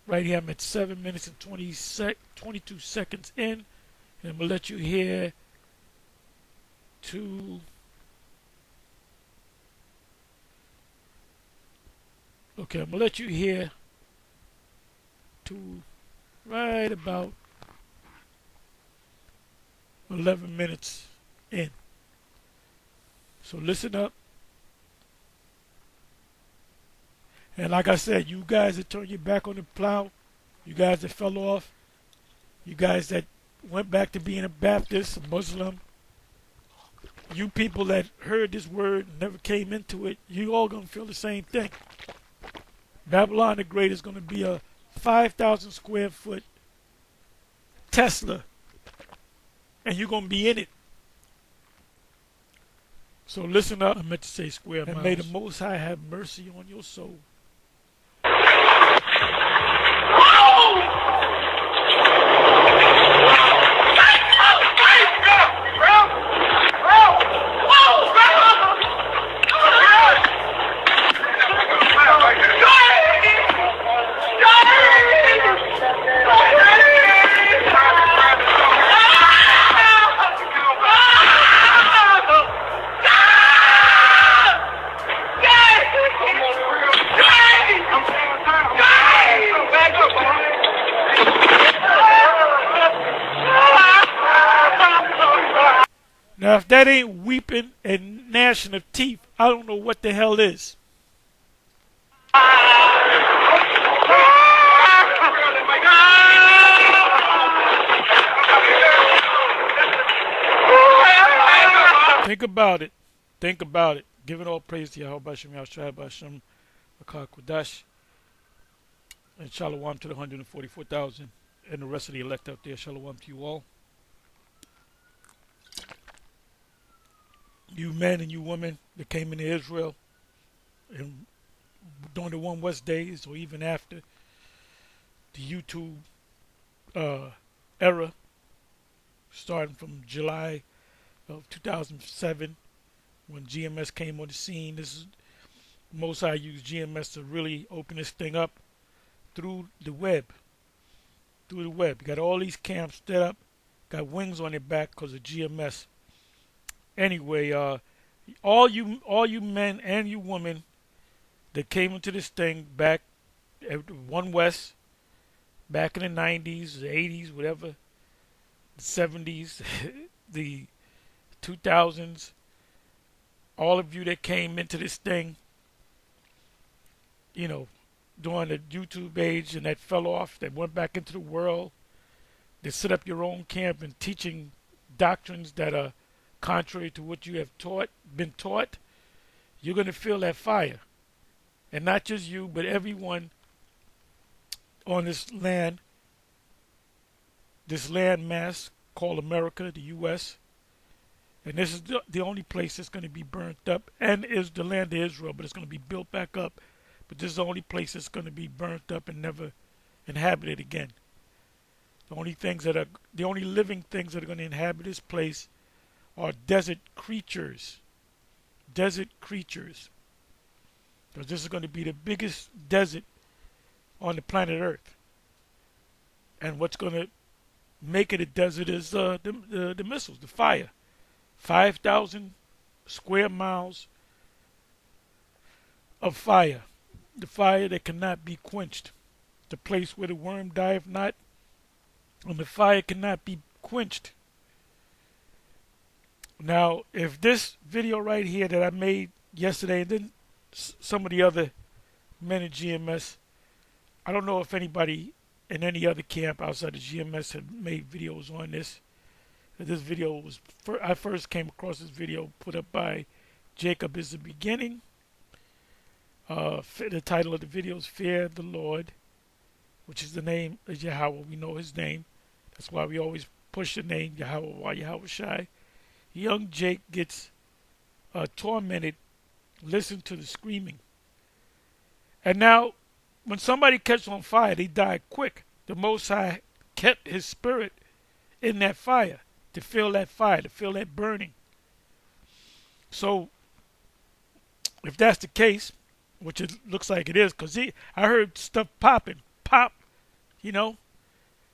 Right here, I'm at 7 minutes and 22 seconds in. And I'm going to let you hear to, okay, I'm going to let you hear to right about 11 minutes in. So listen up. And like I said, you guys that turned your back on the plow, you guys that fell off, you guys that went back to being a Baptist, a Muslim, you people that heard this word and never came into it, you all going to feel the same thing. Babylon the Great is going to be a 5,000 square foot Tesla, and you're going to be in it. So listen up. I meant to say square miles. And may the Most High have mercy on your soul. Now, if that ain't weeping and gnashing of teeth, I don't know what the hell is. Think about it. Think about it. Give it all praise to Yahweh Bashem, Yahshua Bashem, Akar Kodash, and Shalom to the 144,000 and the rest of the elect out there. Shalom to you all. You men and you women that came into Israel and during the One West days or even after the YouTube era, starting from July of 2007 when GMS came on the scene. This is Most High used GMS to really open this thing up through the web. Through the web. You got all these camps set up, got wings on their back because of GMS. Anyway, all you men and you women that came into this thing back at One West, back in the 90s, the 80s, whatever, the 70s, the 2000s, all of you that came into this thing, you know, during the YouTube age and that fell off, that went back into the world, that set up your own camp and teaching doctrines that are contrary to what you have been taught, you're going to feel that fire. And not just you, but everyone on this land mass called America, the U.S., and this is the only place that's going to be burnt up, and is the land of Israel, but it's going to be built back up. But this is the only place that's going to be burnt up and never inhabited again. The only living things that are going to inhabit this place are desert creatures. Desert creatures. Because this is going to be the biggest desert on the planet Earth. And what's going to make it a desert is the missiles, the fire. 5,000 square miles of fire. The fire that cannot be quenched. The place where the worm dieth not, and the fire cannot be quenched. Now, if this video right here that I made yesterday, and then some of the other men in GMS, I don't know if anybody in any other camp outside of GMS had made videos on this. This video was, I first came across this video put up by Jacob is the Beginning. The title of the video is Fear the Lord, which is the name of Yahweh. We know his name. That's why we always push the name Yahweh, why Yahweh Shai. Young Jake gets tormented. Listen to the screaming. And now, when somebody catches on fire, they die quick. The Most High kept his spirit in that fire, to feel that fire, to feel that burning. So, if that's the case, which it looks like it is, because I heard stuff popping, pop, you know,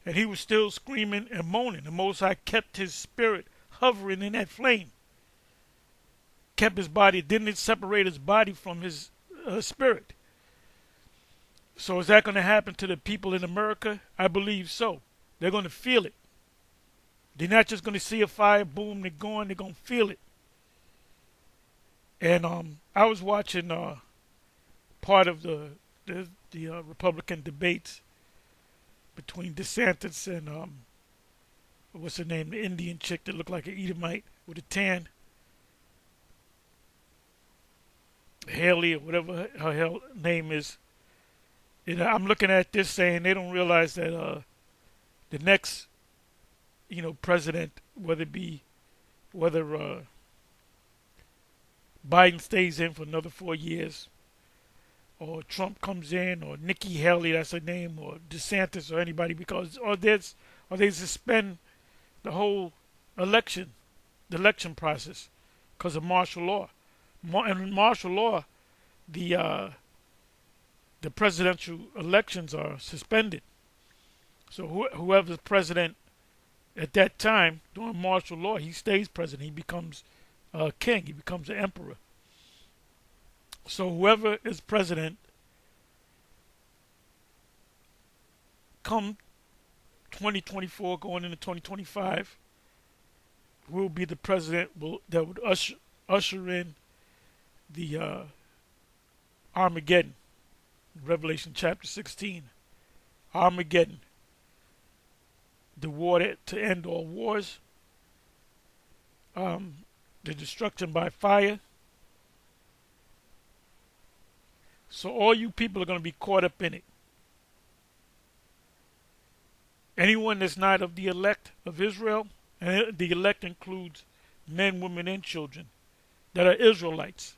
and he was still screaming and moaning. The Most High kept his spirit hovering in that flame. Kept his body, didn't separate his body from his spirit. So is that going to happen to the people in America? I believe so. They're going to feel it. They're not just going to see a fire, boom, they're going, they're going to feel it. And I was watching part of the Republican debates between DeSantis and what's her name, the Indian chick that looked like an Edomite with a tan, Haley or whatever her hell name is. And I'm looking at this saying they don't realize that the next, president, whether Biden stays in for another 4 years, or Trump comes in, or Nikki Haley, that's her name, or DeSantis, or anybody, or they suspend the whole the election process, because of martial law. And in martial law, the presidential elections are suspended. So whoever's president at that time during martial law, he stays president. He becomes a king. He becomes an emperor. So whoever is president come 2024 going into 2025 will be the president that would usher in the Armageddon. Revelation chapter 16. Armageddon. The war to end all wars. The destruction by fire. So all you people are going to be caught up in it. Anyone that's not of the elect of Israel, and the elect includes men, women, and children that are Israelites.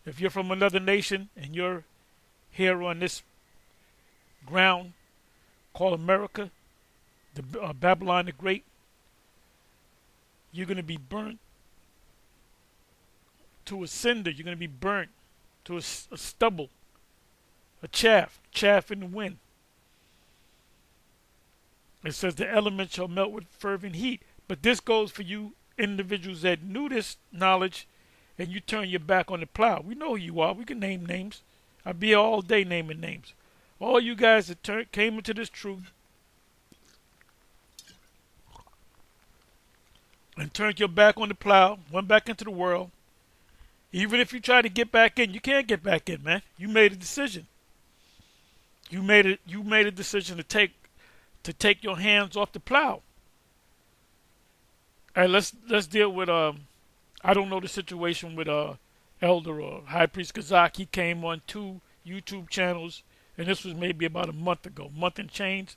If you're from another nation and you're here on this ground called America, the Babylon the Great, you're going to be burnt to a cinder. You're going to be burnt to a stubble, a chaff in the wind. It says the elements shall melt with fervent heat. But this goes for you individuals that knew this knowledge and you turn your back on the plow. We know who you are. We can name names. I'd be here all day naming names. All you guys that came into this truth and turned your back on the plow, went back into the world. Even if you try to get back in, you can't get back in, man. You made a decision. You made a decision to take your hands off the plow. All right, let's deal with I don't know the situation with Elder or High Priest Kazak. He came on 2 YouTube channels, and this was maybe about a month and change.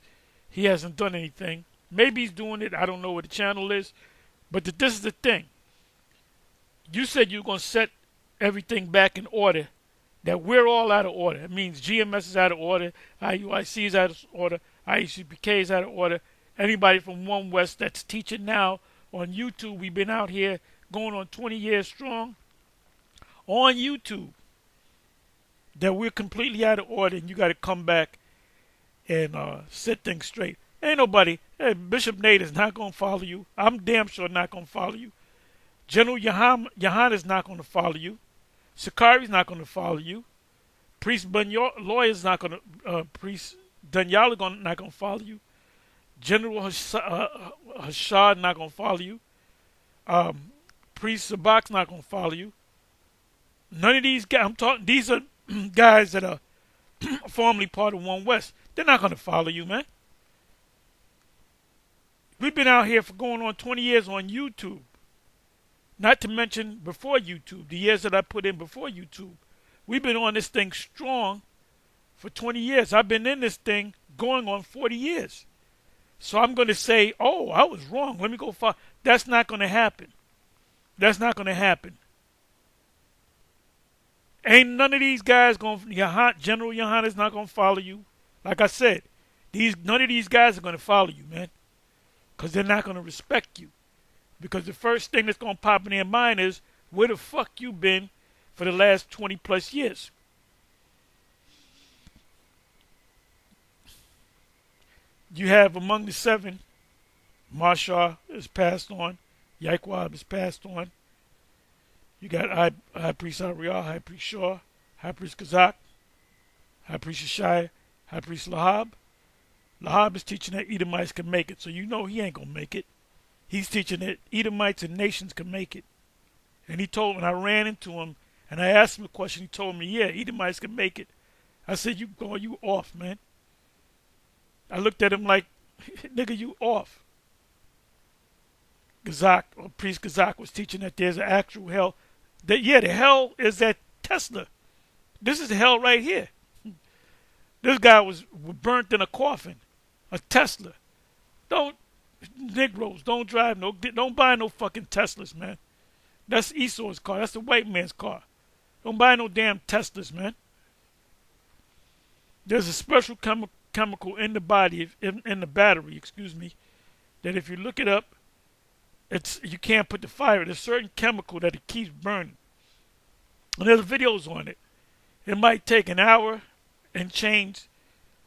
He hasn't done anything. Maybe he's doing it. I don't know what the channel is. But this is the thing. You said you're going to set everything back in order, that we're all out of order. It means GMS is out of order, IUIC is out of order, IUCPK is out of order. Anybody from One West that's teaching now on YouTube, we've been out here going on 20 years strong on YouTube, that we're completely out of order and you got to come back and set things straight. Ain't nobody, Bishop Nate is not going to follow you. I'm damn sure not going to follow you. General Yohana is not going to follow you. Sakari's not going to follow you. Priest Lawyer is not going to, Priest Daniela not going to follow you. General Hashad not going to follow you. Priest Sabak's not going to follow you. None of these guys, these are guys that are formerly part of One West. They're not going to follow you, man. We've been out here for going on 20 years on YouTube. Not to mention before YouTube, the years that I put in before YouTube. We've been on this thing strong for 20 years. I've been in this thing going on 40 years. So I'm going to say, oh, I was wrong. Let me go follow. That's not going to happen. That's not going to happen. Ain't none of these guys going to, General Yohana is not going to follow you. Like I said, none of these guys are going to follow you, man. Because they're not going to respect you. Because the first thing that's going to pop in their mind is, where the fuck you been for the last 20 plus years? You have among the seven, Marshall is passed on, Yaikwab is passed on. You got High Priest Ariel, High Priest Shaw, High Priest Kazak, High Priest Shai, High Priest Lahab. Lahab is teaching that Edomites can make it, so you know he ain't gonna make it. He's teaching that Edomites and nations can make it. And he told me, and I ran into him, and I asked him a question. He told me, yeah, Edomites can make it. I said, you off, man. I looked at him like, nigga, you off. Gazak, or Priest Gazak, was teaching that there's an actual hell. That, yeah, the hell is that Tesla. This is the hell right here. This guy was burnt in a coffin. A Tesla. Don't, Negroes, don't buy no fucking Teslas, man. That's Esau's car. That's the white man's car. Don't buy no damn Teslas, man. There's a special chemical in the body, in the battery, excuse me, that if you look it up, you can't put the fire. There's a certain chemical that it keeps burning. And there's videos on it. It might take an hour and change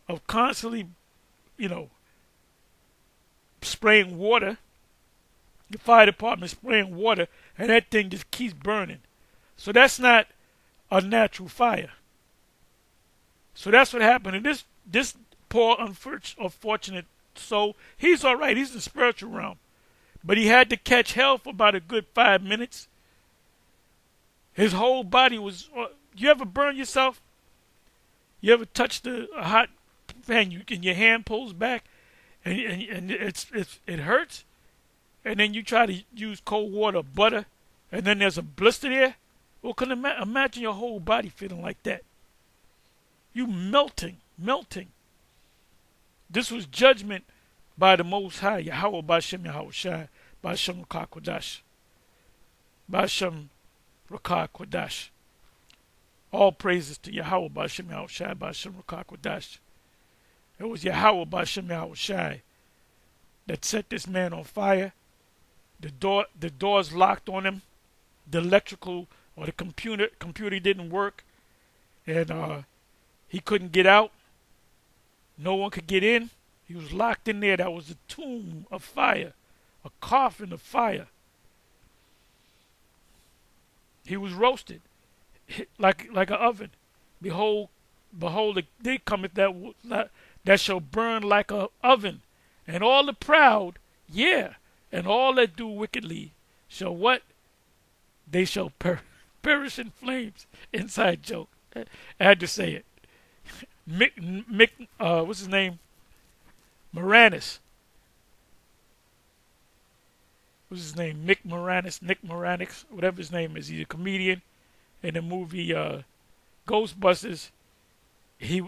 of constantly, spraying water. The fire department spraying water, and that thing just keeps burning. So that's not a natural fire. So that's what happened. And this poor, unfortunate soul, he's all right. He's in the spiritual realm. But he had to catch hell for about a good 5 minutes. His whole body was... You ever burn yourself? You ever touch a hot pan and your hand pulls back and it hurts? And then you try to use cold water or butter, and then there's a blister there? Well, imagine your whole body feeling like that. You melting. This was judgment by the Most High, Yahweh Bashem Yahweh Shai, Bashem Rakah Kodash. Bashem Rakah Kodash. All praises to Yahweh Bashem Yahweh Shai, Bashem Rakah Kodash. It was Yahweh Bashem Yahweh Shai that set this man on fire. The doors locked on him. The electrical or the computer didn't work, and he couldn't get out. No one could get in. He was locked in there. That was a tomb of fire, a coffin of fire. He was roasted like an oven. Behold, the day cometh that shall burn like an oven, and all the proud, and all that do wickedly shall what? They shall perish in flames. Inside joke. I had to say it. What's his name? Moranis. What's his name? Nick Moranis, whatever his name is. He's a comedian. In the movie Ghostbusters, he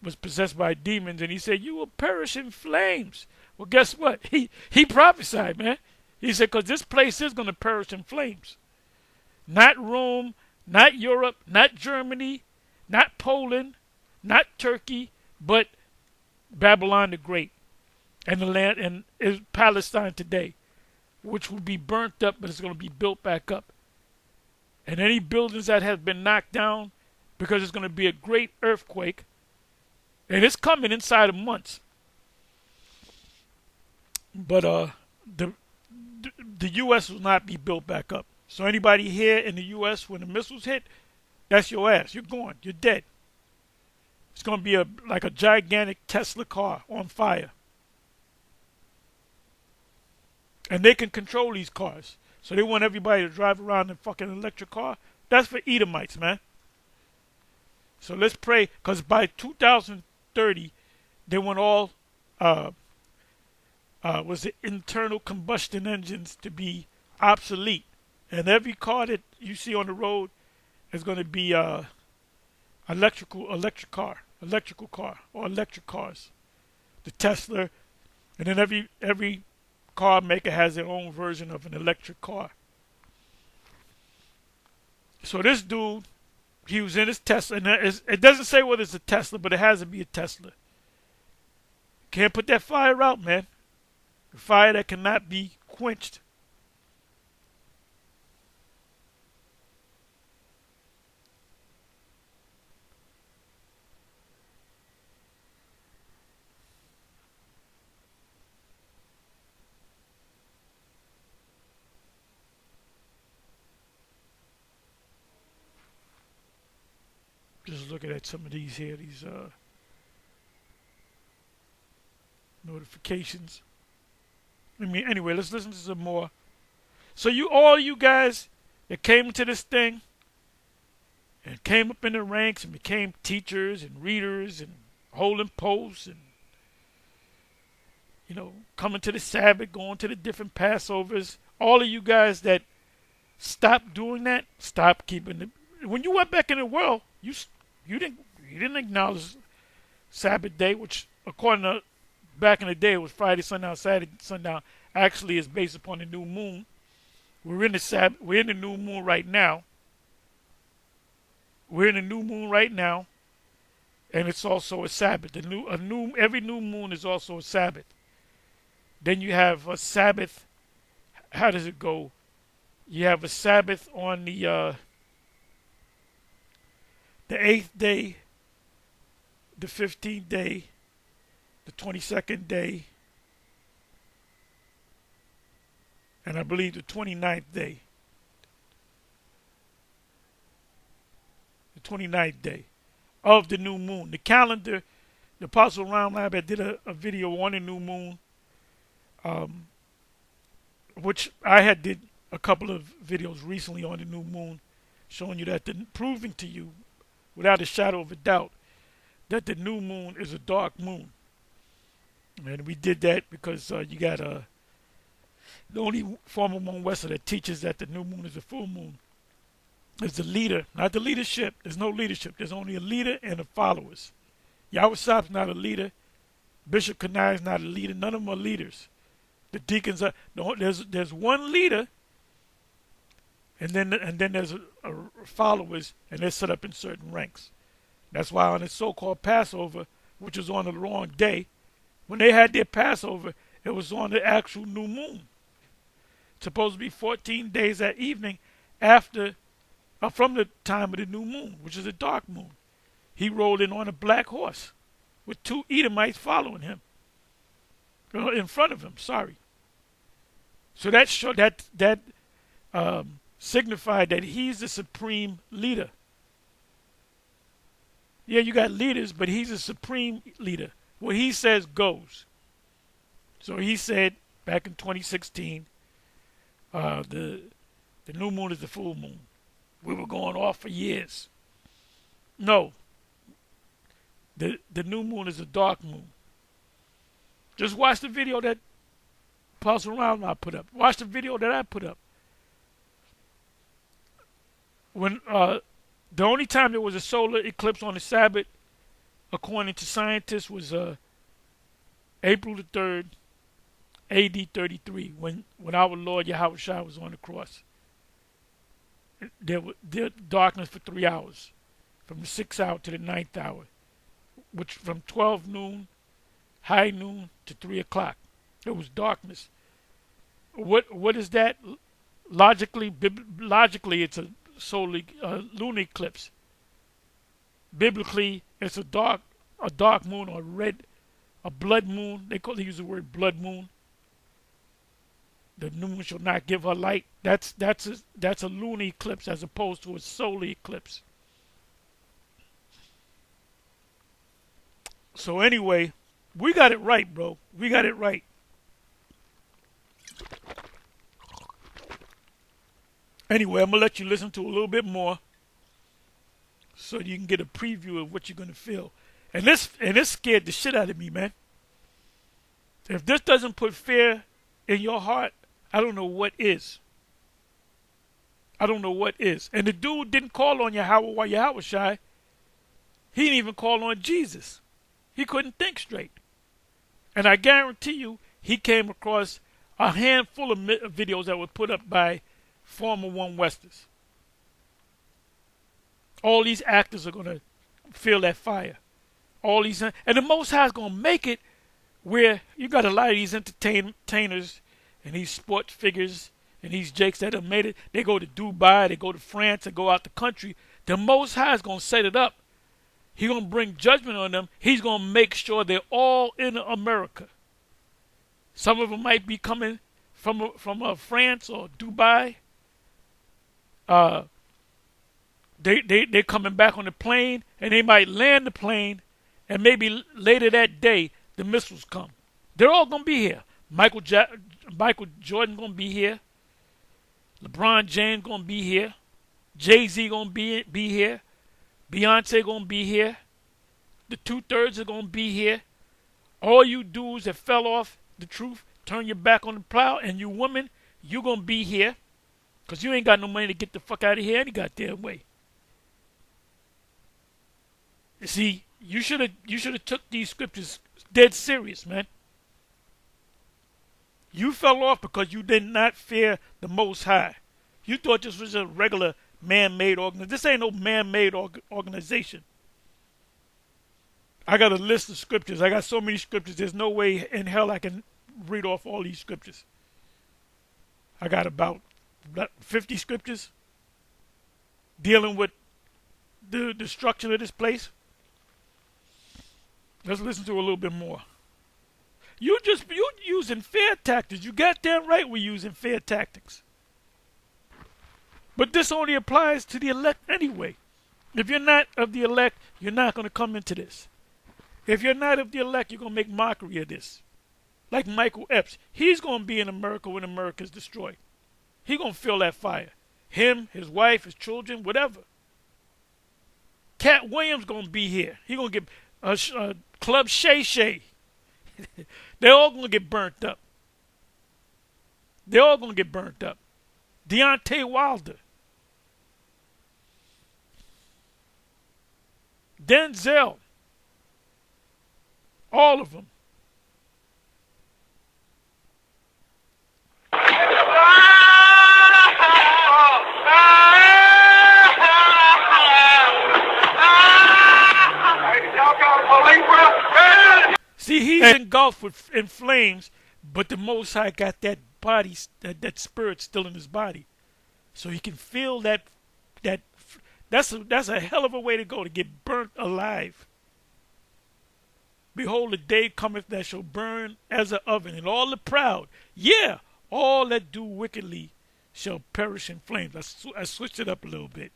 was possessed by demons, and he said, "You will perish in flames." Well, guess what? He prophesied, man. He said, because this place is going to perish in flames. Not Rome, not Europe, not Germany, not Poland, not Turkey, but Babylon the Great, and the land and is Palestine today, which will be burnt up, but it's going to be built back up. And any buildings that have been knocked down, because it's going to be a great earthquake, and it's coming inside of months. But the U.S. will not be built back up. So anybody here in the U.S., when the missiles hit, that's your ass. You're gone. You're dead. It's going to be like a gigantic Tesla car on fire. And they can control these cars. So they want everybody to drive around in a fucking electric car. That's for Edomites, man. So let's pray, because by 2030, they want all was the internal combustion engines to be obsolete. And every car that you see on the road is going to be electric car or electric cars. The Tesla, and then every car maker has their own version of an electric car. So this dude, he was in his Tesla, and it doesn't say whether it's a Tesla, but it has to be a Tesla. Can't put that fire out, man. A fire that cannot be quenched. Just looking at some of these here, these notifications. I mean, anyway, let's listen to some more. So all you guys that came into this thing and came up in the ranks and became teachers and readers and holding posts and, coming to the Sabbath, going to the different Passovers, all of you guys that stopped doing that, stopped keeping it. When you went back in the world, you didn't acknowledge Sabbath day, which according to back in the day it was Friday, sundown, Saturday, sundown. Actually, is based upon the new moon. We're in the Sabbath. We're in the new moon right now. We're in the new moon right now, and it's also a Sabbath. Every new moon is also a Sabbath. Then you have a Sabbath. How does it go? You have a Sabbath on the 8th day, the 15th day, the 22nd day, and I believe the 29th day. The 29th day of the new moon. The calendar, the Apostle Ron Lab did a video on the new moon, which I had did a couple of videos recently on the new moon, showing you that, proving to you, without a shadow of a doubt, that the new moon is a dark moon. And we did that because you got the only form of one Western that teaches that the new moon is a full moon is the leader, not the leadership. There's no leadership. There's only a leader and the followers. Yahweh Shah's not a leader. Bishop Kanai is not a leader. None of them are leaders. The deacons are. No, there's one leader, and then there's a followers, and they're set up in certain ranks. That's why on the so-called Passover, which was on the wrong day, when they had their Passover, it was on the actual new moon. It's supposed to be 14 days that evening after, from the time of the new moon, which is a dark moon. He rode in on a black horse with 2 Edomites following him. In front of him, sorry. So that showed that signified that he's the supreme leader. Yeah, you got leaders, but he's a supreme leader. What he says goes. So he said back in 2016, the new moon is the full moon. We were going off for years. No. The new moon is a dark moon. Just watch the video that Apostle Ron put up. Watch the video that I put up. When the only time there was a solar eclipse on the Sabbath, according to scientists, was April the 3rd, AD 33, when our Lord Yahweh Shah was on the cross. There was darkness for 3 hours, from the 6th hour to the 9th hour, which from 12 noon, high noon, to 3 o'clock. It was darkness. What is that? Logically, it's a solar lunar eclipse. Biblically, it's a dark moon, or a blood moon. They use the word blood moon. The new moon shall not give her light. That's a lunar eclipse as opposed to a solar eclipse. So anyway, we got it right, bro. We got it right. Anyway, I'm going to let you listen to a little bit more so you can get a preview of what you're going to feel. And this scared the shit out of me, man. If this doesn't put fear in your heart, I don't know what is. I don't know what is. And the dude didn't call on Yahweh Shai. He didn't even call on Jesus. He couldn't think straight. And I guarantee you, he came across a handful of videos that were put up by former One Westers. All these actors are going to feel that fire. And the Most High is going to make it where you got a lot of these entertainers and these sports figures and these jakes that have made it. They go to Dubai, they go to France, and go out the country. The Most High is going to set it up. He's going to bring judgment on them. He's going to make sure they're all in America. Some of them might be coming from France or Dubai. They're coming back on the plane, and they might land the plane, and maybe later that day the missiles come. They're all gonna be here. Michael Jordan gonna be here. LeBron James gonna be here. Jay-Z gonna be here. Beyonce gonna be here. The 2/3 are gonna be here. All you dudes that fell off the truth, turn your back on the plow, and you women, you gonna be here, cause you ain't got no money to get the fuck out of here any goddamn way. You see, you should have took these scriptures dead serious, man. You fell off because you did not fear the Most High. You thought this was a regular man-made organization. This ain't no man-made organization. I got a list of scriptures. I got so many scriptures. There's no way in hell I can read off all these scriptures. I got about 50 scriptures dealing with the destruction of this place. Let's listen to a little bit more. You using fear tactics. You goddamn right we're using fear tactics. But this only applies to the elect anyway. If you're not of the elect, you're not going to come into this. If you're not of the elect, you're going to make mockery of this. Like Michael Epps. He's going to be in America when America's destroyed. He's going to feel that fire. Him, his wife, his children, whatever. Cat Williams going to be here. He's going to get Club Shay Shay. They're all going to get burnt up. They're all going to get burnt up. Deontay Wilder. Denzel. All of them. See, he's engulfed in flames, but the Most High got that body, that spirit still in his body, so he can feel that. That's a hell of a way to go, to get burnt alive. Behold, the day cometh that shall burn as an oven, and all the proud, all that do wickedly shall perish in flames. I switched it up a little bit.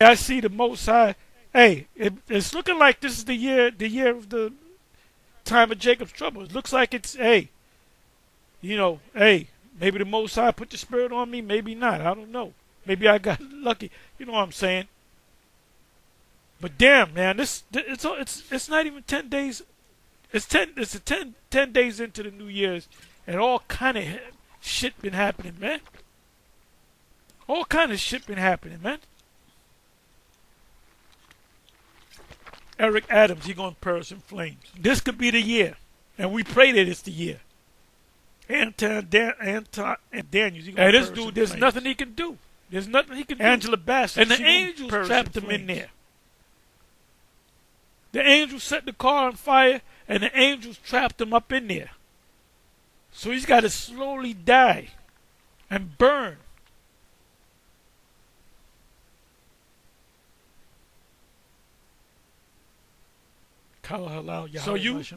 I see the Most High. Hey, it's looking like this is the year of the time of Jacob's trouble. It looks like it's, maybe the Most High put the spirit on me, maybe not. I don't know. Maybe I got lucky. You know what I'm saying? But damn, man, it's not even 10 days. It's 10 days into the New Year's, and all kind of shit been happening, man. All kind of shit been happening, man. Eric Adams, he gonna perish in flames. This could be the year, and we pray that it's the year. Anton and Daniels, he gonna this dude, there's nothing he can do. There's nothing he can do. Angela Bassett, and the angels trapped him in there. The angels set the car on fire, and the angels trapped him up in there. So he's got to slowly die and burn. So you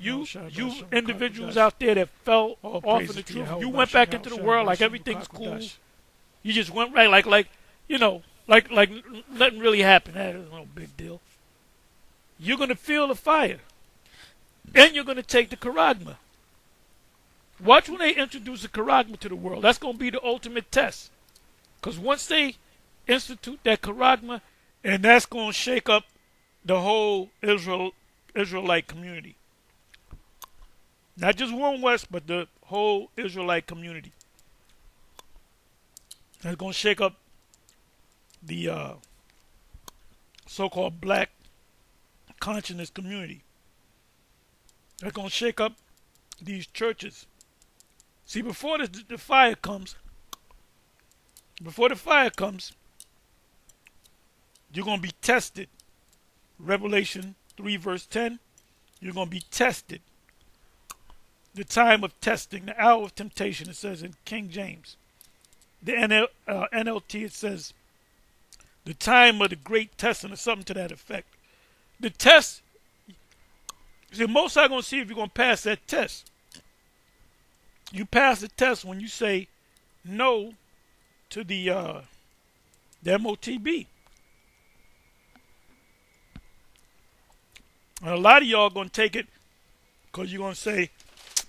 individuals out there that fell off of the truth, you went back into the world like everything's cool. You just went right like nothing really happened. That is no big deal. You're going to feel the fire. And you're going to take the charagma. Watch when they introduce the charagma to the world. That's going to be the ultimate test. Because once they institute that charagma, and that's going to shake up the whole Israelite community. Not just One West, but the whole Israelite community. That's going to shake up the so-called black consciousness community. That's going to shake up these churches. See, before the fire comes, you're going to be tested. Revelation 3 verse 10, you're going to be tested. The time of testing, the hour of temptation, it says in King James. The NLT, it says the time of the great testing, or something to that effect. The test, see, most are going to see if you're going to pass that test. You pass the test when you say no to the The MOTB. And a lot of y'all going to take it because you're going to say,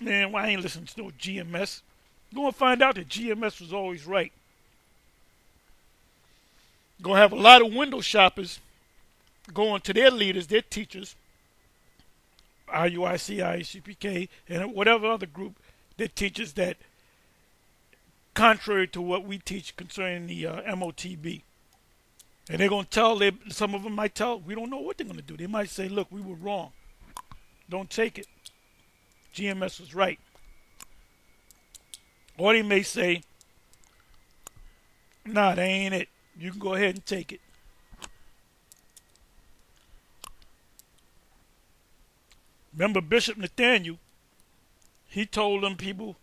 man, why I ain't listening to no GMS? You're going to find out that GMS was always right. You're going to have a lot of window shoppers going to their leaders, their teachers, IUIC, ICPK, and whatever other group that teaches that contrary to what we teach concerning the MOTB. And they're going to tell, some of them might tell, we don't know what they're going to do. They might say, look, we were wrong. Don't take it. GMS was right. Or they may say, nah, that ain't it. You can go ahead and take it. Remember Bishop Nathaniel, he told them people,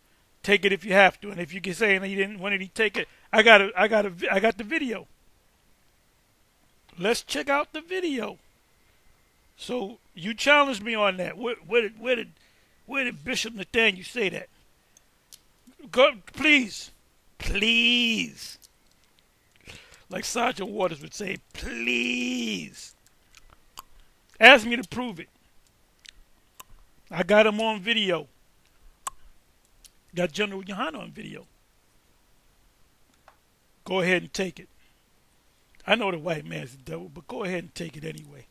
take it if you have to. And if you can say he didn't, when did he take it? I got the video. Let's check out the video. So you challenged me on that. Where did Bishop Nathaniel say that? Go, please. Like Sergeant Waters would say, please. Ask me to prove it. I got him on video. Got General Yohana on video. Go ahead and take it. I know the white man's the devil, but go ahead and take it anyway.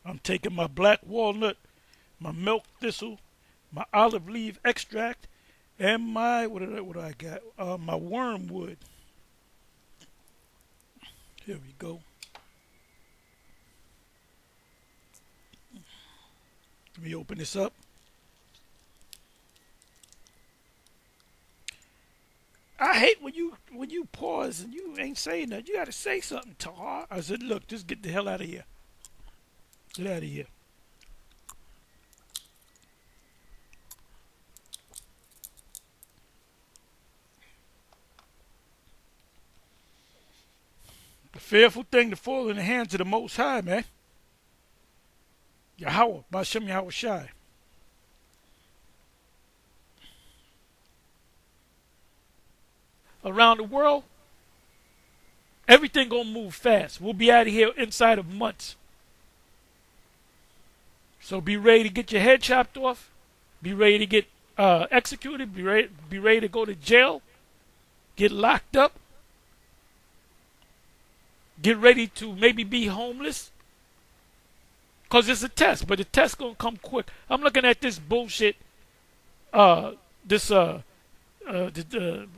I'm taking my black walnut, my milk thistle, my olive leaf extract, and my, what do I got? My wormwood. Here we go. Let me open this up. I hate when you pause and you ain't saying that. You got to say something, Tahar. I said, look, just get the hell out of here. Get out of here. A fearful thing to fall in the hands of the Most High, man. Yahweh, Bashem Yahweh Shai. Around the world, everything gonna move fast. We'll be out of here inside of months. So be ready to get your head chopped off. Be ready to get executed. Be ready to go to jail. Get locked up. Get ready to maybe be homeless. Because it's a test, but the test going to come quick. I'm looking at this bullshit, the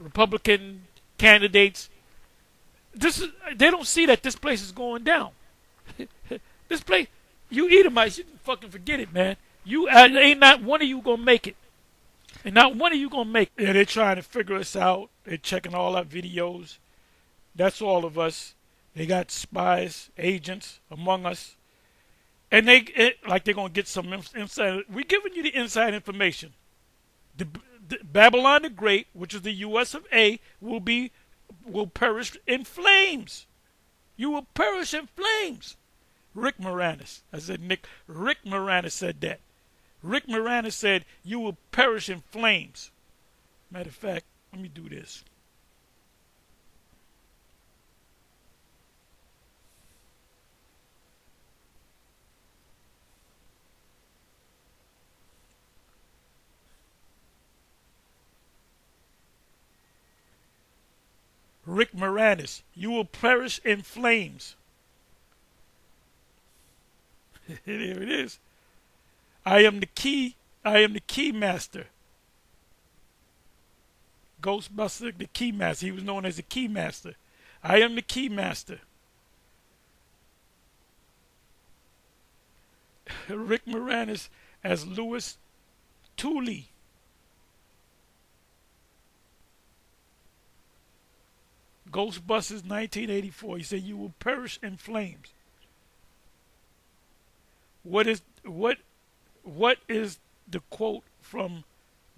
Republican candidates. They don't see that this place is going down. This place, you Edomites, you can fucking forget it, man. Ain't not one of you going to make it. And not one of you going to make it. Yeah, they're trying to figure us out. They're checking all our videos. That's all of us. They got spies, agents among us. And like they're going to get some inside. We're giving you the inside information. The Babylon the Great, which is the U.S. of A., will perish in flames. You will perish in flames. Rick Moranis. I said Rick Moranis said that. Rick Moranis said you will perish in flames. Matter of fact, let me do this. Rick Moranis, you will perish in flames. There it is. I am the key master. Ghostbuster, the key master. He was known as the key master. I am the key master. Rick Moranis as Louis Tooley. Ghostbusters 1984. He said you will perish in flames. What is the quote from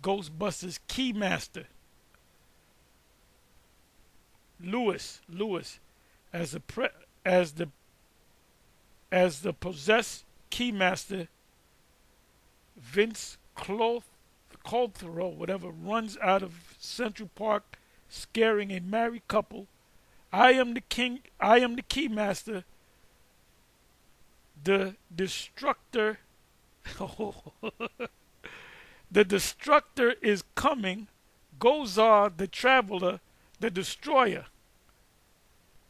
Ghostbusters Keymaster? Lewis as the as the possessed keymaster Vince Colthero, whatever, runs out of Central Park, scaring a married couple. I am the king. I am the keymaster. The destructor. The destructor is coming. Gozar the traveler, the destroyer.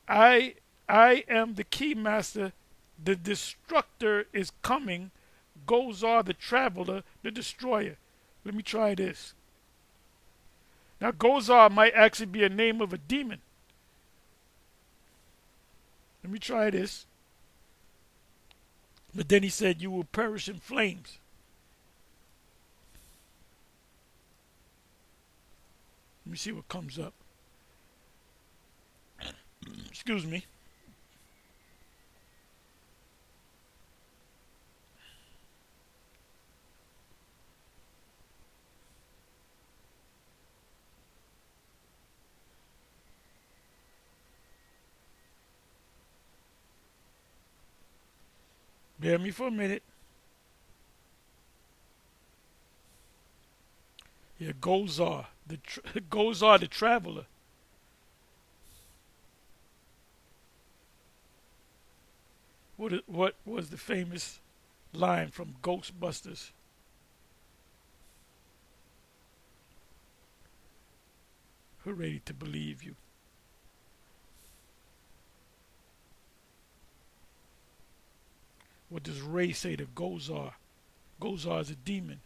I I am the keymaster. The destructor is coming. Gozar the traveler, the destroyer. Let me try this. Now, Gozar might actually be a name of a demon. Let me try this. But then he said, you will perish in flames. Let me see what comes up. Excuse me. Bear me for a minute. Yeah, Gozar, Gozar the traveler. What was the famous line from Ghostbusters? We're ready to believe you. What does Ray say to Gozar? Gozar is a demon.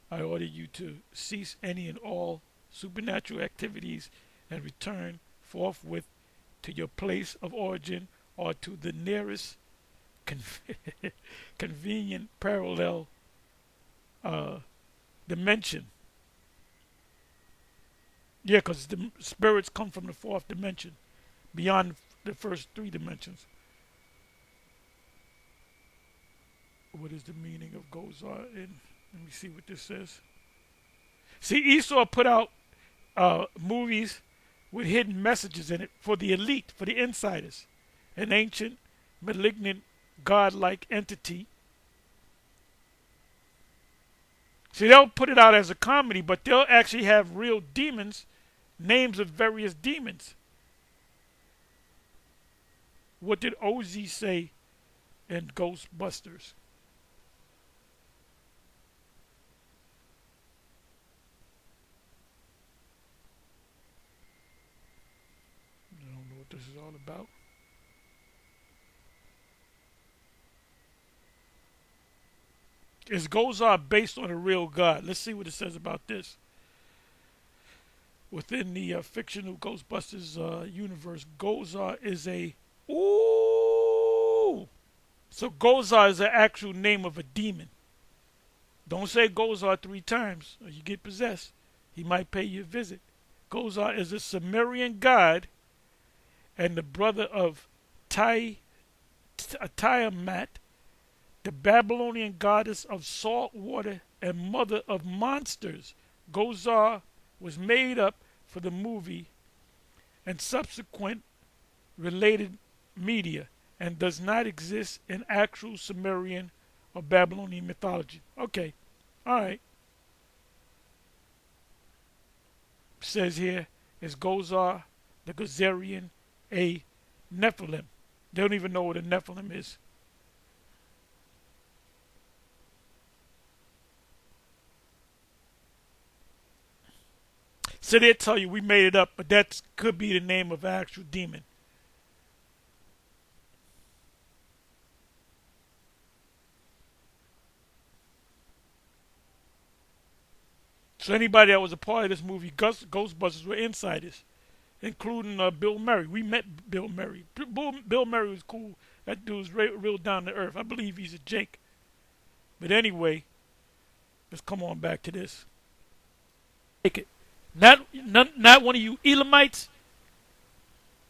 I order you to cease any and all supernatural activities and return forthwith to your place of origin or to the nearest convenient parallel dimension. Yeah, because the spirits come from the fourth dimension, beyond the first three dimensions. What is the meaning of Gozar? And let me see what this says. See, Esau put out movies with hidden messages in it for the elite, for the insiders. An ancient, malignant, godlike entity. See, they'll put it out as a comedy, but they'll actually have real demons, names of various demons. What did Ozzy say in Ghostbusters? I don't know what this is all about. Is Gozar based on a real God? Let's see what it says about this. Within the fictional Ghostbusters universe, Gozar is a... Ooh! So Gozar is the actual name of a demon. Don't say Gozar 3 times or you get possessed. He might pay you a visit. Gozar is a Sumerian god and the brother of Tiamat, the Babylonian goddess of salt water and mother of monsters. Gozar was made up for the movie and subsequent related media and does not exist in actual Sumerian or Babylonian mythology. Okay, all right. Says here, is Gozar the Gozerian a Nephilim? They don't even know what a Nephilim is. So they tell you we made it up, but that could be the name of an actual demon. So anybody that was a part of this movie, Ghostbusters, were insiders, including Bill Murray. We met Bill Murray. Bill Murray was cool. That dude's real down to earth. I believe he's a Jake. But anyway, let's come on back to this. Take it. Not one of you Elamites,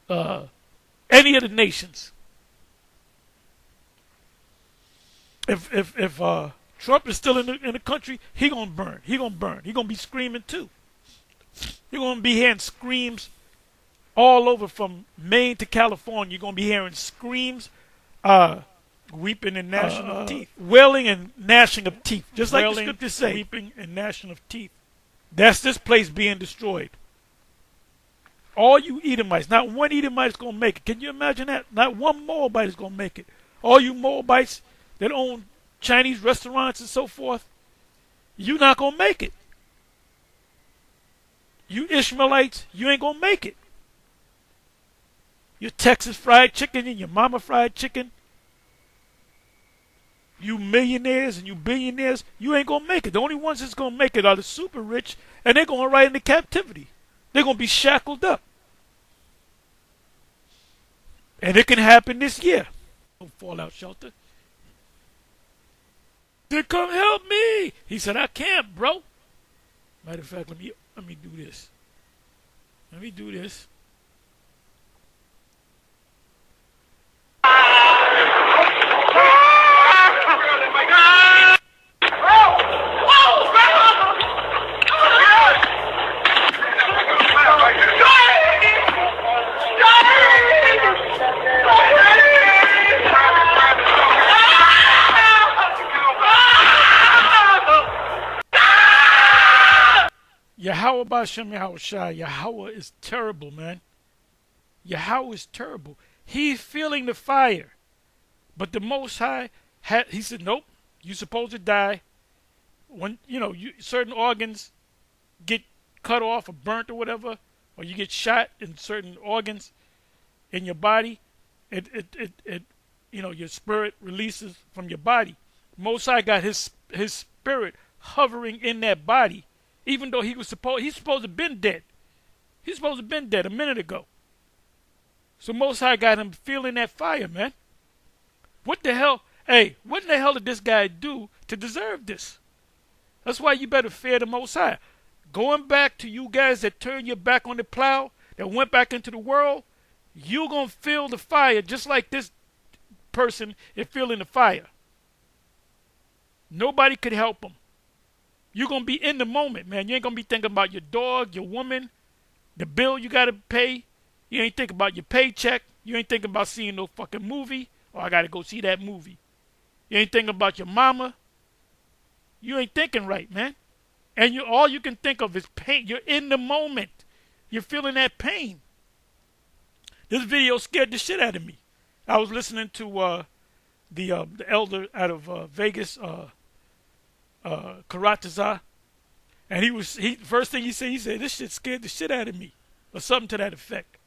any of the nations. If Trump is still in the country, he gonna burn. He gonna burn. He gonna be screaming too. You're gonna be hearing screams all over from Maine to California. You're gonna be hearing screams Uh, weeping and gnashing of teeth. Wailing and gnashing of teeth. Just like the scriptures say. Weeping and gnashing of teeth. That's this place being destroyed. All you Edomites, not one Edomite is going to make it. Can you imagine that? Not one Moabite is going to make it. All you Moabites that own Chinese restaurants and so forth, you're not going to make it. You Ishmaelites, you ain't going to make it. Your Texas fried chicken and your mama fried chicken, you millionaires and you billionaires, you ain't going to make it. The only ones that's going to make it are the super rich, and they're going right into captivity. They're going to be shackled up. And it can happen this year. Fallout shelter. They come help me. He said, I can't, bro. Matter of fact, let me do this. Let me do this. Yahweh Bashem Yahushua. Yahweh is terrible, man. Yahweh is terrible. He's feeling the fire. But the Most High, he said, nope, you're supposed to die. When, certain organs get cut off or burnt or whatever, or you get shot in certain organs in your body, your spirit releases from your body. Most High got his spirit hovering in that body. Even though he's supposed to have been dead. He's supposed to have been dead a minute ago. So Most High got him feeling that fire, man. What the hell? Hey, what in the hell did this guy do to deserve this? That's why you better fear the Most High. Going back to you guys that turned your back on the plow, that went back into the world, you're going to feel the fire just like this person is feeling the fire. Nobody could help him. You're going to be in the moment, man. You ain't going to be thinking about your dog, your woman, the bill you got to pay. You ain't thinking about your paycheck. You ain't thinking about seeing no fucking movie. Oh, I got to go see that movie. You ain't thinking about your mama. You ain't thinking right, man. And all you can think of is pain. You're in the moment. You're feeling that pain. This video scared the shit out of me. I was listening to the elder out of Vegas, Karatazar, and first thing he said, this shit scared the shit out of me, or something to that effect.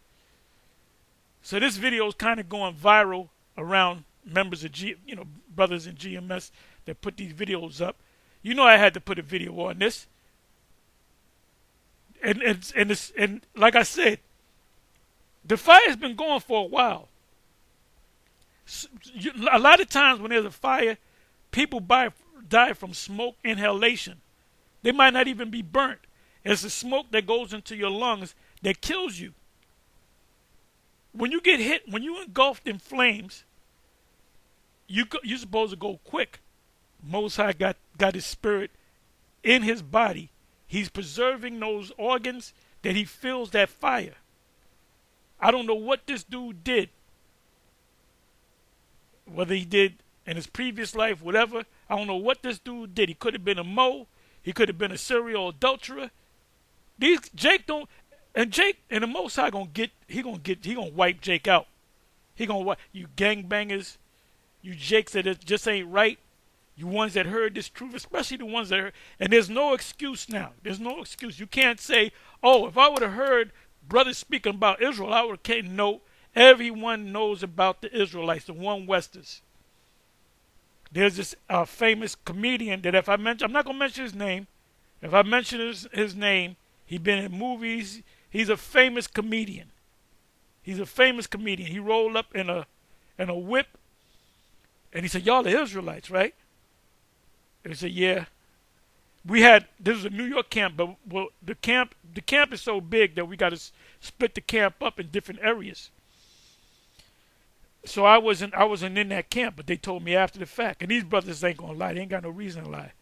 So this video is kind of going viral around members of brothers in GMS that put these videos up. I had to put a video on this, and like I said, the fire's been going for a while. A lot of times when there's a fire, people die from smoke inhalation. They might not even be burnt. It's the smoke that goes into your lungs that kills you. When you get hit, when you're engulfed in flames, you're supposed to go quick. Most High got his spirit in his body. He's preserving those organs that he feels that fire. I don't know what this dude did. Whether he did in his previous life, whatever. I don't know what this dude did. He could have been a Mo. He could have been a serial adulterer. Jake and the Most High he gonna wipe Jake out. He gonna wipe you gangbangers, you Jakes that just ain't right, you ones that heard this truth, especially the ones that heard. And there's no excuse now. There's no excuse. You can't say, oh, if I would have heard brothers speaking about Israel, I would have. No, everyone knows about the Israelites, the one Westers. There's this famous comedian that I'm not going to mention his name. If I mention his name, he's been in movies. He's a famous comedian. He's a famous comedian. He rolled up in a whip, and he said, y'all the Israelites, right? And he said, yeah. This was a New York camp, but the camp is so big that we got to split the camp up in different areas. So I wasn't in that camp, but they told me after the fact. And these brothers ain't gonna lie; they ain't got no reason to lie.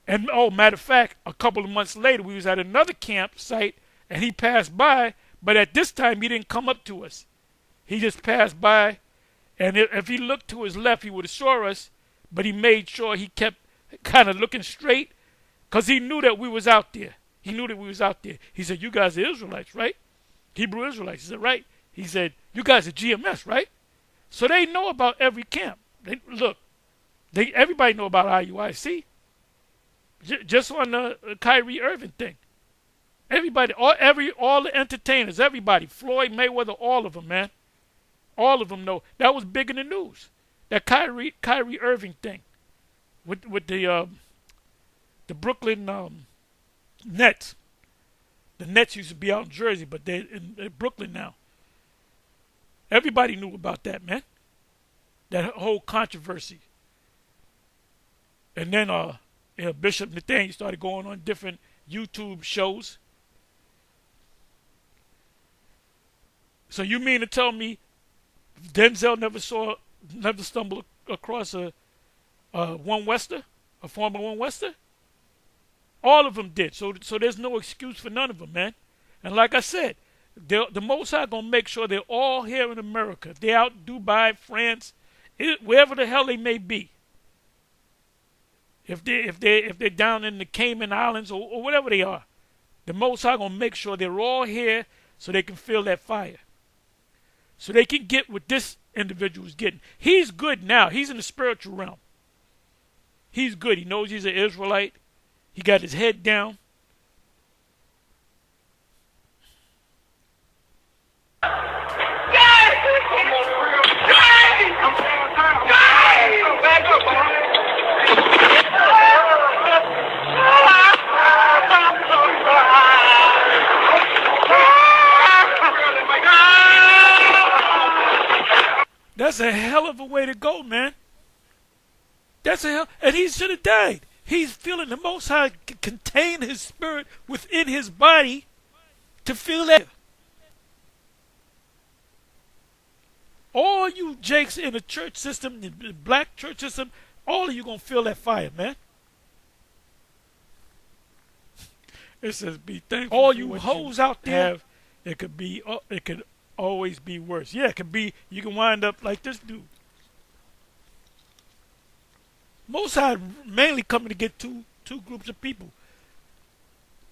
And matter of fact, a couple of months later, we was at another campsite, and he passed by. But at this time, he didn't come up to us. He just passed by, And if he looked to his left, he would have saw us, but he made sure he kept kind of looking straight because he knew that we was out there. He knew that we was out there. He said, "You guys are Israelites, right? Hebrew Israelites." He said, "Right." He said, "You guys are GMS, right?" So they know about every camp. Everybody know about IUIC. Just on the Kyrie Irving thing. Everybody, all the entertainers, everybody, Floyd Mayweather, all of them, man. All of them know. That was big in the news. That Kyrie Irving thing with the Brooklyn Nets. The Nets used to be out in Jersey, but they're in Brooklyn now. Everybody knew about that, man. That whole controversy. And then Bishop Nathaniel started going on different YouTube shows. So you mean to tell me Denzel never stumbled across a One Wester, a former One Wester? All of them did. So there's no excuse for none of them, man. And like I said, the Most High gonna make sure they're all here in America. If they're out in Dubai, France, wherever the hell they may be. If they're down in the Cayman Islands or whatever they are, the Most High gonna make sure they're all here so they can feel that fire. So they can get what this individual is getting. He's good now. He's in the spiritual realm. He's good. He knows he's an Israelite. He got his head down. That's a hell of a way to go, man. And he should have died. He's feeling the Most High contain his spirit within his body to feel that. All you jakes in the church system, the black church system, all of you gonna feel that fire, man. It says, "Be thankful." All you hoes out there, it could always be worse. Yeah, it could be. You can wind up like this dude. Most High mainly coming to get two groups of people.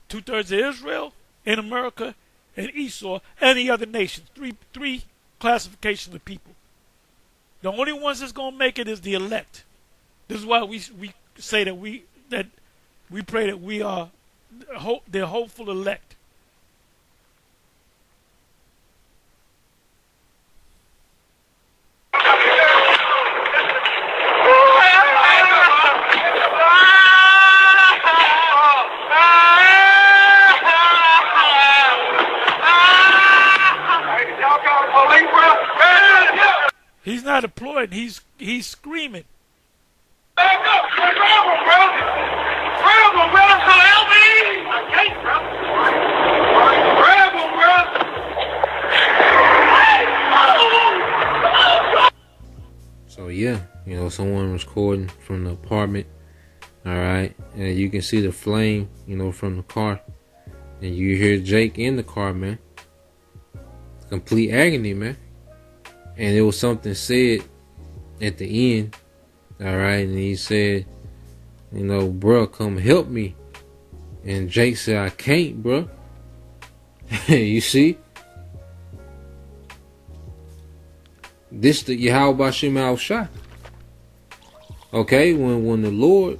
2/3 of Israel in America and Esau and the other nations. Three classifications of people. The only ones that's gonna make it is the elect. This is why we say that we pray that we are the hopeful elect. He's not deployed. He's screaming. Back up! Grab him, bro! Grab him, bro! Help me! I can't, bro. Grab him, bro! So yeah, someone was recording from the apartment. All right, and you can see the flame, from the car, and you hear Jake in the car, man. Complete agony, man. And there was something said at the end, all right, and he said, "Bruh, come help me." And Jake said, "I can't, bruh." You see? This the Yahweh Shem Al Shah. Okay, when the Lord,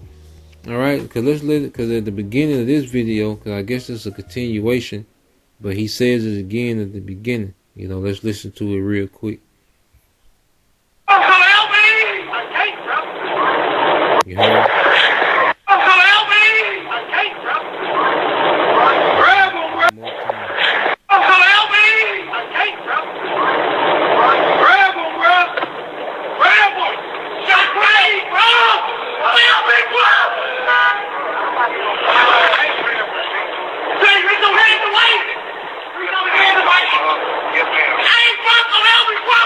all right, because at the beginning of this video, because I guess it's a continuation, but he says it again at the beginning. Let's listen to it real quick. You heard? Help me! I can't, bro. Grab him, bro. Help me! I can't, bro. Grab him, bro. Grab him. Just wait, bro. Help me, bro. Say, get your hands away. Get your hands away. Yes, ma'am. Hey, bro, help me, bro.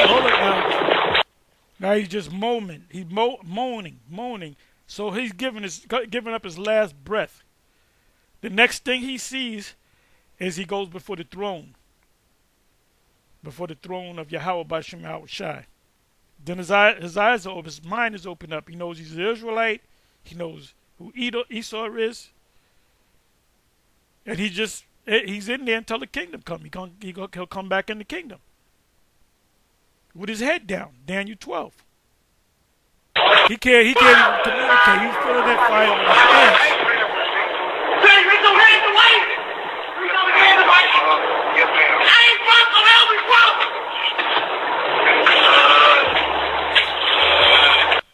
Hold it now. Now he's just moaning. He's moaning. So he's giving up his last breath. The next thing he sees is he goes before the throne of Yahweh Bashim Yahweh Shai. Then his eyes are open, his mind is opened up. He knows he's an Israelite. He knows who Esau is. And he's in there until the kingdom comes. He'll come back in the kingdom. With his head down. Daniel 12. He can't even communicate. He's feeling that fire on his hands.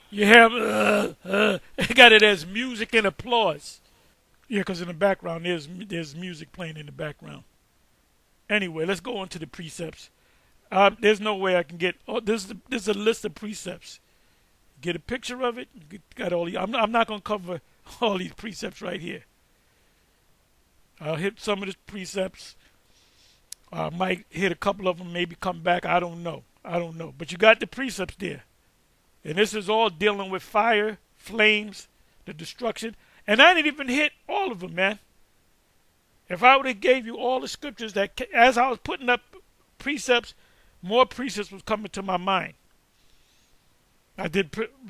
You have got it as music and applause. Yeah, because in the background there's music playing in the background. Anyway, let's go on to the precepts. There's no way I can get. Oh, there's a list of precepts. Get a picture of it. Got all the. I'm not going to cover all these precepts right here. I'll hit some of the precepts. I might hit a couple of them. Maybe come back. I don't know. But you got the precepts there. And this is all dealing with fire, flames, the destruction. And I didn't even hit all of them, man. If I would have gave you all the scriptures that, as I was putting up precepts, more precepts was coming to my mind.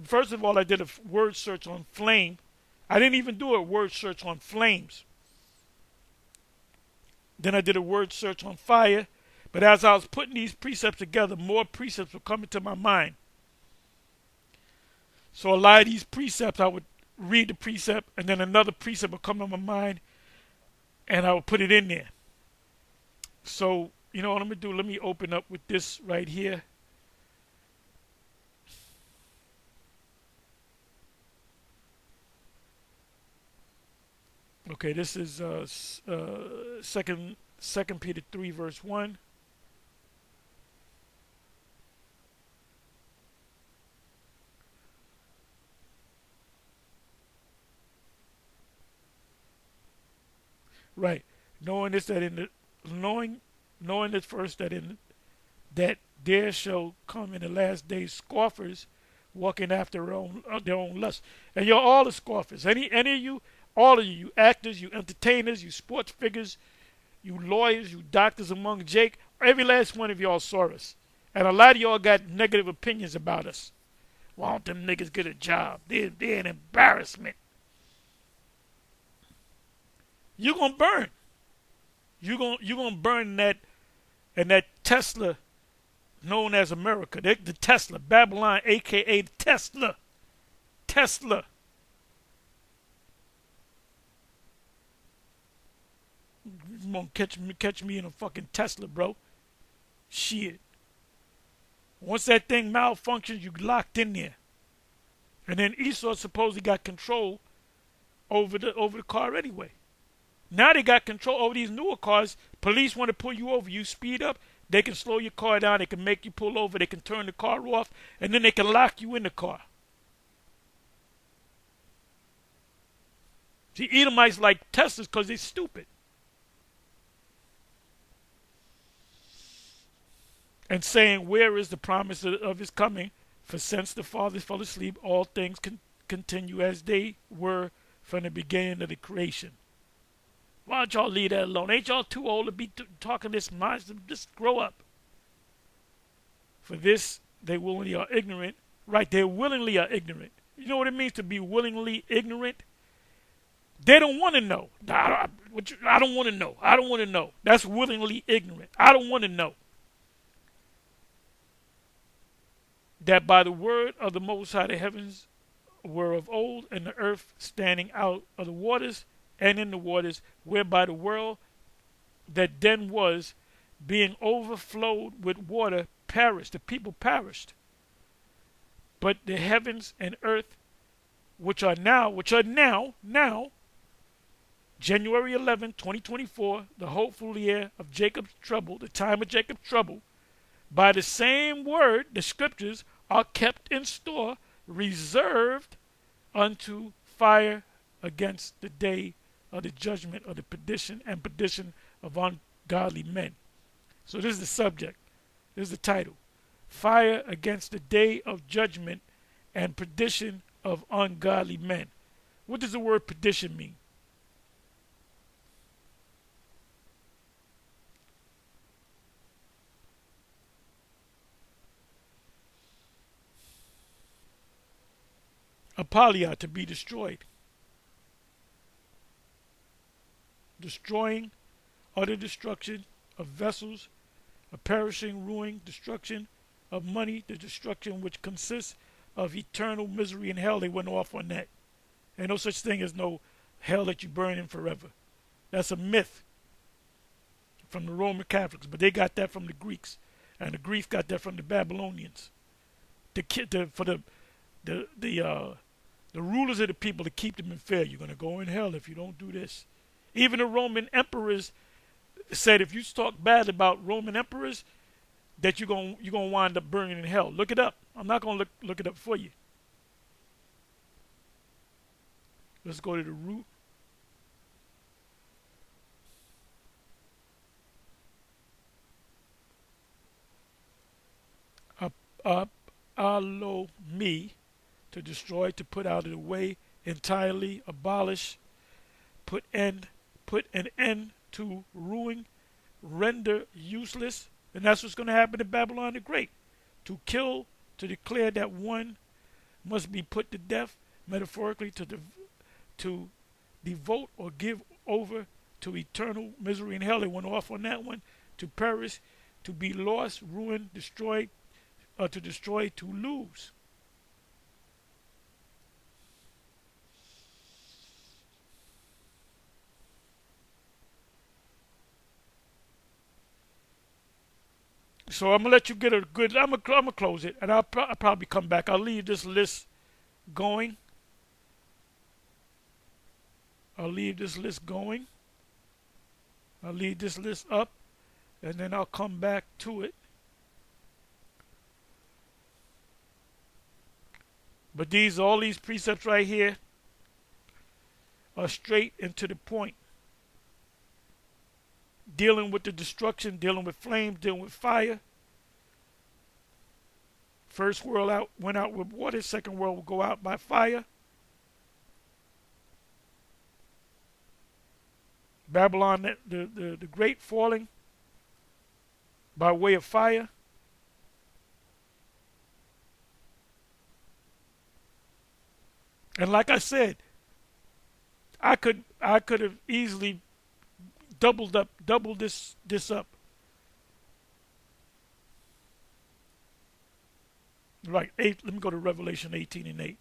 First of all, I did a word search on flame. I didn't even do a word search on flames. Then I did a word search on fire. But as I was putting these precepts together, more precepts were coming to my mind. So a lot of these precepts, I would read the precept, and then another precept would come to my mind, and I would put it in there. So, you know what I'm going to do? Let me open up with this right here. Okay, this is 2 Peter 3, verse 1. Right. Knowing this first that there shall come in the last days scoffers walking after their own lust. And you're all the scoffers. Any of you, all of you actors, you entertainers, you sports figures, you lawyers, you doctors among Jake, every last one of y'all saw us. And a lot of y'all got negative opinions about us. Why don't them niggas get a job? They're an embarrassment. You're gonna burn. You're gonna burn in that Tesla known as America. The Tesla, Babylon, aka the Tesla. Tesla. You won't catch me in a fucking Tesla, bro. Shit. Once that thing malfunctions, you locked in there. And then Esau supposedly got control over the car anyway. Now they got control over these newer cars. Police want to pull you over. You speed up, they can slow your car down. They can make you pull over. They can turn the car off. And then they can lock you in the car. See, Edomites like Teslas because they're stupid. And saying, where is the promise of his coming? For since the fathers fell asleep, all things continue as they were from the beginning of the creation. Why don't y'all leave that alone? Ain't y'all too old to be talking this nonsense? Just grow up. For this, they willingly are ignorant. Right, they willingly are ignorant. You know what it means to be willingly ignorant? They don't want to know. I don't want to know. I don't want to know. That's willingly ignorant. I don't want to know. That by the word of the Most High the heavens were of old, and the earth standing out of the waters, and in the waters, whereby the world that then was, being overflowed with water, perished. The people perished. But the heavens and earth, which are now, January 11, 2024, the hopeful year of Jacob's trouble, the time of Jacob's trouble, by the same word, the scriptures are kept in store, reserved unto fire against the day of the judgment of the perdition of ungodly men. So this is the subject. This is the title. Fire against the day of judgment and perdition of ungodly men. What does the word perdition mean? apalia, to be destroyed. Destroying, utter destruction of vessels, a perishing, ruin, destruction of money, the destruction which consists of eternal misery in hell. They went off on that. Ain't no such thing as no hell that you burn in forever. That's a myth from the Roman Catholics, but they got that from the Greeks, and the Greeks got that from the Babylonians. The rulers of the people, to keep them in fear. You're going to go in hell if you don't do this. Even the Roman emperors said if you talk bad about Roman emperors, that you're going to wind up burning in hell. Look it up. I'm not going to look it up for you. Let's go to the root. Alo me, to destroy, to put out of the way, entirely, abolish, put an end to, ruin, render useless. And that's what's going to happen to Babylon the Great. To kill, to declare that one must be put to death, metaphorically, to devote or give over to eternal misery in hell. They went off on that one. To perish, to be lost, ruined, destroyed, to destroy, to lose. So I'm gonna let you get a good. I'm gonna close it, and I'll probably come back. I'll leave this list going. I'll leave this list going. I'll leave this list up, and then I'll come back to it. But all these precepts right here are straight and to the point. Dealing with the destruction, dealing with flames, dealing with fire. First world went out with water. Second world will go out by fire. Babylon, the great, falling by way of fire. And like I said, I could have easily doubled this up. Right, 8. Let me go to Revelation 18:8.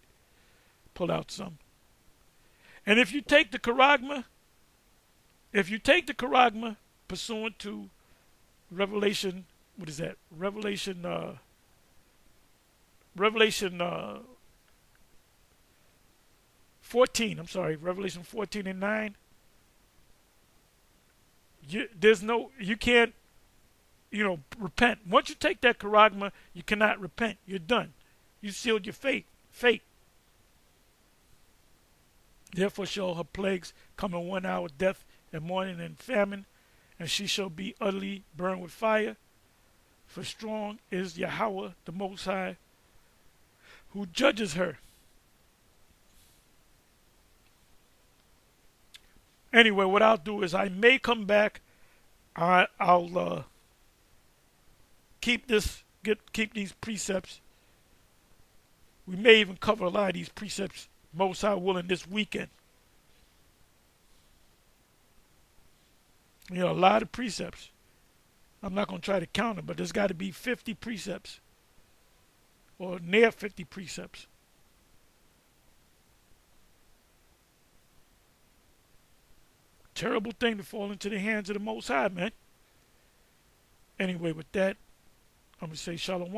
Pull out some. And if you take the charagma, pursuant to Revelation, what is that? Revelation 14. I'm sorry, Revelation 14:9. You can't, repent. Once you take that charagma, you cannot repent. You're done. You sealed your fate. Therefore shall her plagues come in 1 hour, death and mourning and famine, and she shall be utterly burned with fire. For strong is Yahweh, the Most High, who judges her. Anyway, what I'll do is I may come back. I'll keep these precepts. We may even cover a lot of these precepts, Most High willing, this weekend. A lot of precepts. I'm not going to try to count them, but there's got to be 50 precepts or near 50 precepts. Terrible thing to fall into the hands of the Most High, man. Anyway, with that, I'm going to say shalom.